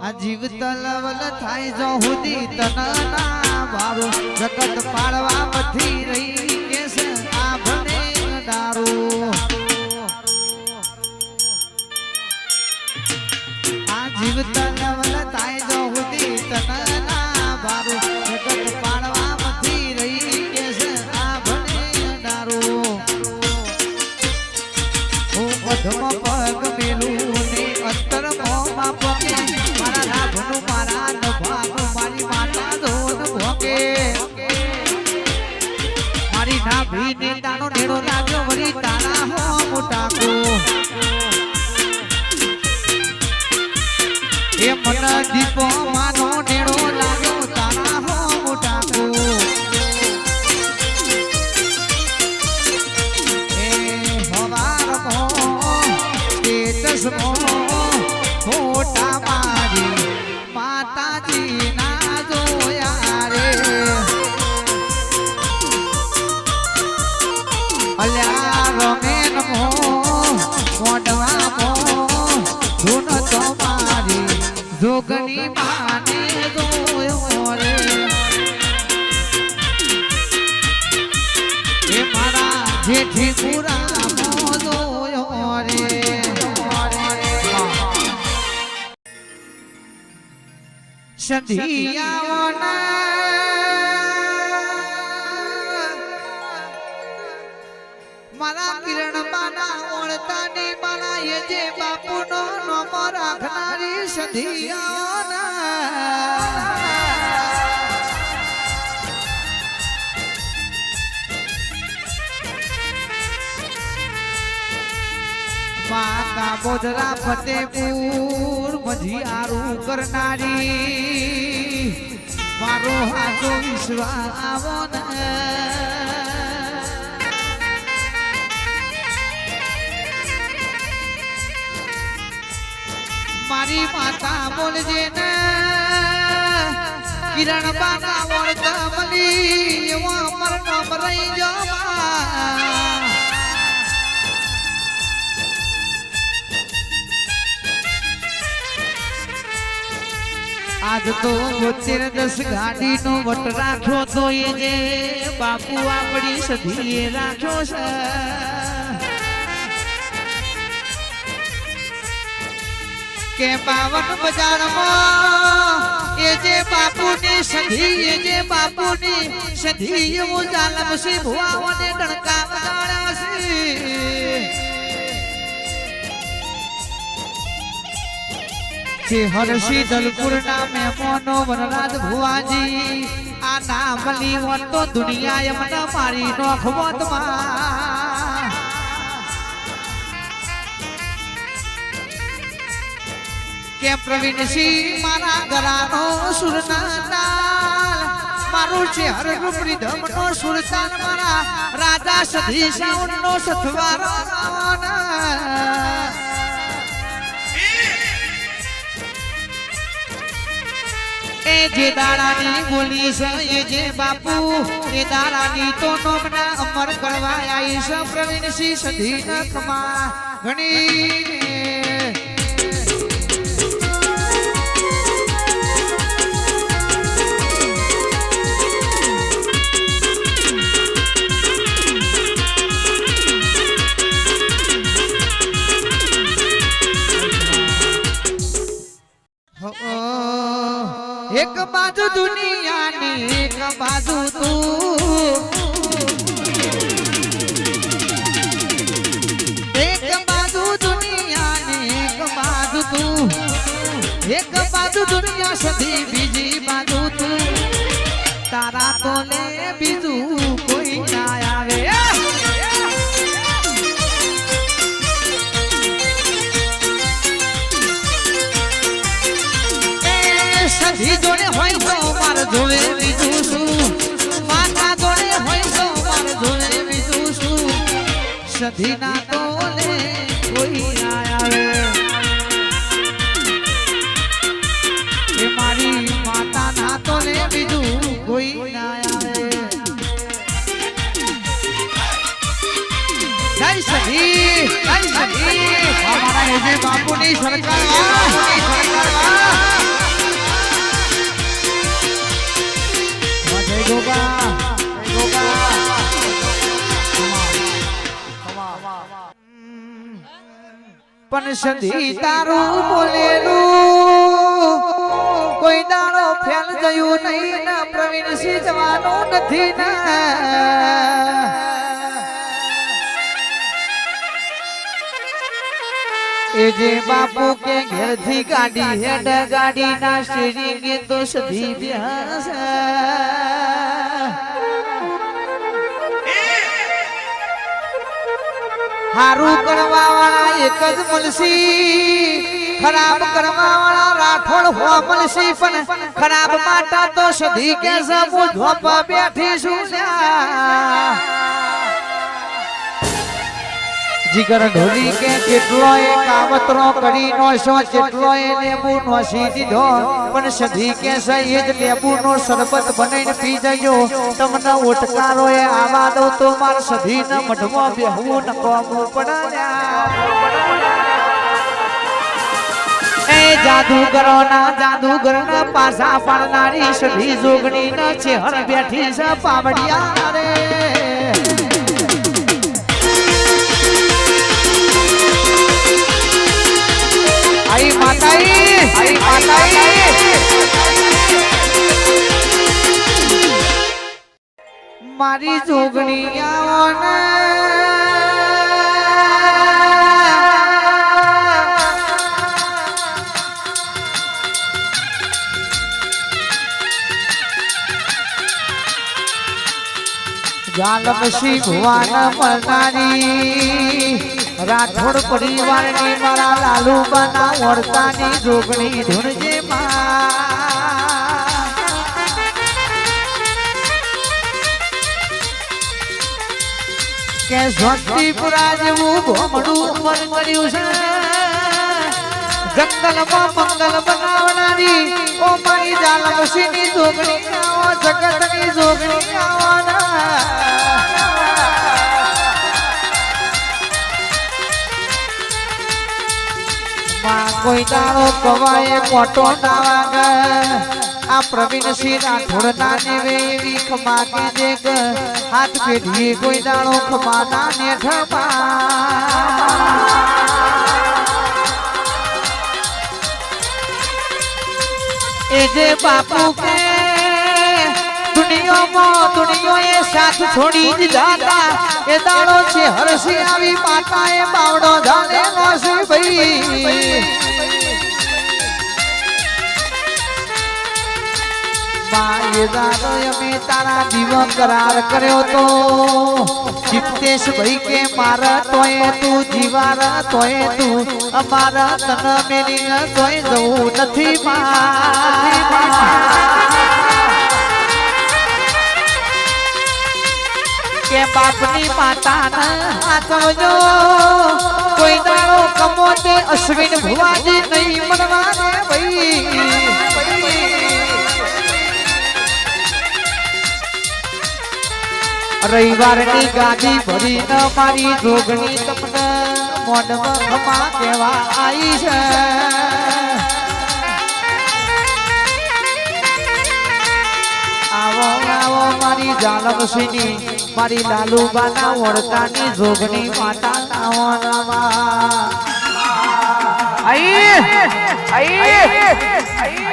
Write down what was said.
આ જીવ તલવલ થાય જો હુદી તનના વારો જગત પાડવા મથી રહી કેસ આ ભણે દારૂ આ જીવ તલવલ થાય જો હુદી તનના વારો જગત પાડવા મથી રહી કેસ આ ભણે દારૂ હું મધમાં પગ મેલું ને અંતર મોમાં પગે મારા લાભનું મારા નભાનું મારી માતા દોન ભોગે મારી નાભીને તાનો નેડો લાગ્યો વળી તારા હો મોટાકો એ મન દીપો માનો નેડો લાગ્યો તારા હો મોટાકો એ હવારમો સ્ટેટસમો ફોટા મારી માતાજી ના જોયા રે અલ્યા રમેન મો મોડવા મો ધૂન તો મારી જોગની માને જોયો રે એ મારા જેઠી પુરા મો જોયો રે મારા કિરણ બાના ઓળતાની મારા એ જે બાપુનો નોમ રાખનારી સંધિયાના માતા બોધરા ફતેપુર મધિયારું કરનારી મારો હાચો વિશ્વાસ આવો ને મારી માતા બોલજે ને કિરણ બાના વળતા મળી એવો અમર નામ રહી જવા આજ તો 72 ગાડી નો વટ રાખ્યો તો એ જે બાપુ આપણી સધીએ રાખ્યો છે કે 52 બજારમાં એ જે બાપુની સધી એ જે બાપુની સધી એવું જાલમ સી ભુવાઓને ડણકા વગાડ્યા છે હરસી દલપુર ના મહેમાનો વનરાજ ભુવાજી આ નામ લીવન તો દુનિયા એમને મારી નોખવતમાં કે પ્રવીણસિંહ મારા ગરાનો સુરનાલ મારું છે હર રૂપરી ધમનો સુરતાન મારા રાજા સધી સાઉન્ડનો સથવારો એ જે દાડાની બોલી છે એ જે બાપુ એ દાડાની તો નોમના અમર કરવા આવી છે પ્રવીણસિંહ સધી નખમાં ઘણી एक बाजू दुनिया ने एक बाजू तू एक बाजू दुनिया ने एक बाजू तू एक बाजू दुनिया सदी बीजी बाजू तू तारा तो ले बीजू कोई ना आवे સધી જોડે હોય તો માર જોડે બીજું શું માતા જોડે હોય તો માર જોડે બીજું શું સધી ના તો લે કોઈ ના આવે એ મારી માતા ના તો લે બીજું કોઈ ના આવે જય સધી અમારા બાપુની સરકાર પણ સધી તારું બોલેલું કોઈ દાડો ફેલ જયું નહીં ને પ્રવીણ સિંહ જવાનું નથી ને એ જે બાપુ કે ઘેરથી ગાડી હેડ ગાડી ના સ્ટીરિંગ તો સધી વ્યાસ હારું કરવા વાળા એક જ મળશી ખરાબ કરવા વાળા રાઠોડ હો મળશી પણ ખરાબ માટા તો સધી કે સબુ ધોપ બેઠી છું જીગર ઢોલી કે કેટલોય કાવતરો કરી નો સો કેટલોય લેબુ નો સી દીધો પણ સધી કે સહી જ લેબુ નો શરબત બનાવીને પી જજો તમને ઓટકારો એ આવા દો તો માર સધી ને મઢમાં બેહવું ન કોમું પડ્યા એ જાદુગરો ના પાસા પાડનારી સધી જોગણી ન છે હર બેઠી છે પાવડિયા રે आई माताई मारी जोगणी आवने जालमसी भुवन मलनारी राठोड परिवार ने मारा लालू बना वर्ता नी जोगणी धुनजे के झोंटीपुरा जेवू घोमडू मन कर्યું છે જંગલમાં મંગલ બનાવનારી ઓ મારી જાલમસીની જોગણી આવો જગતની જોગણી આવવાના कोई दारो कवाए मोटो ना वागे आ प्रवीण सिंह राठोड ना नेवे वीख मागे देख हाथ पेढ़ी कोई दारो खमाना नेठमा ए जे बापू के दुनिया ये साथ छोड़ी जाता ए दाड़ो छे हरसी आवी माता ए बावड़ो जाने नोसी भई ये दाड़ो यमे तारा जीव करार कर्यो तो चिप्तेश भाई के मारा तोय तू जीवारा तोय तू अमारा तन मेली तोय जऊ नथी के बापनी माता ना आचो कोई दाड़ो कमोते अश्विन भुवाजी नहीं मनवाने भाई रविवार की गाड़ी भरी न मारी जोगणी तमने मोडमा खमा केवा आई छे आवो आवो मारी जालमसीनी मारी लालू बाना वर्तानी जोगणी माता नावा नावा आई आई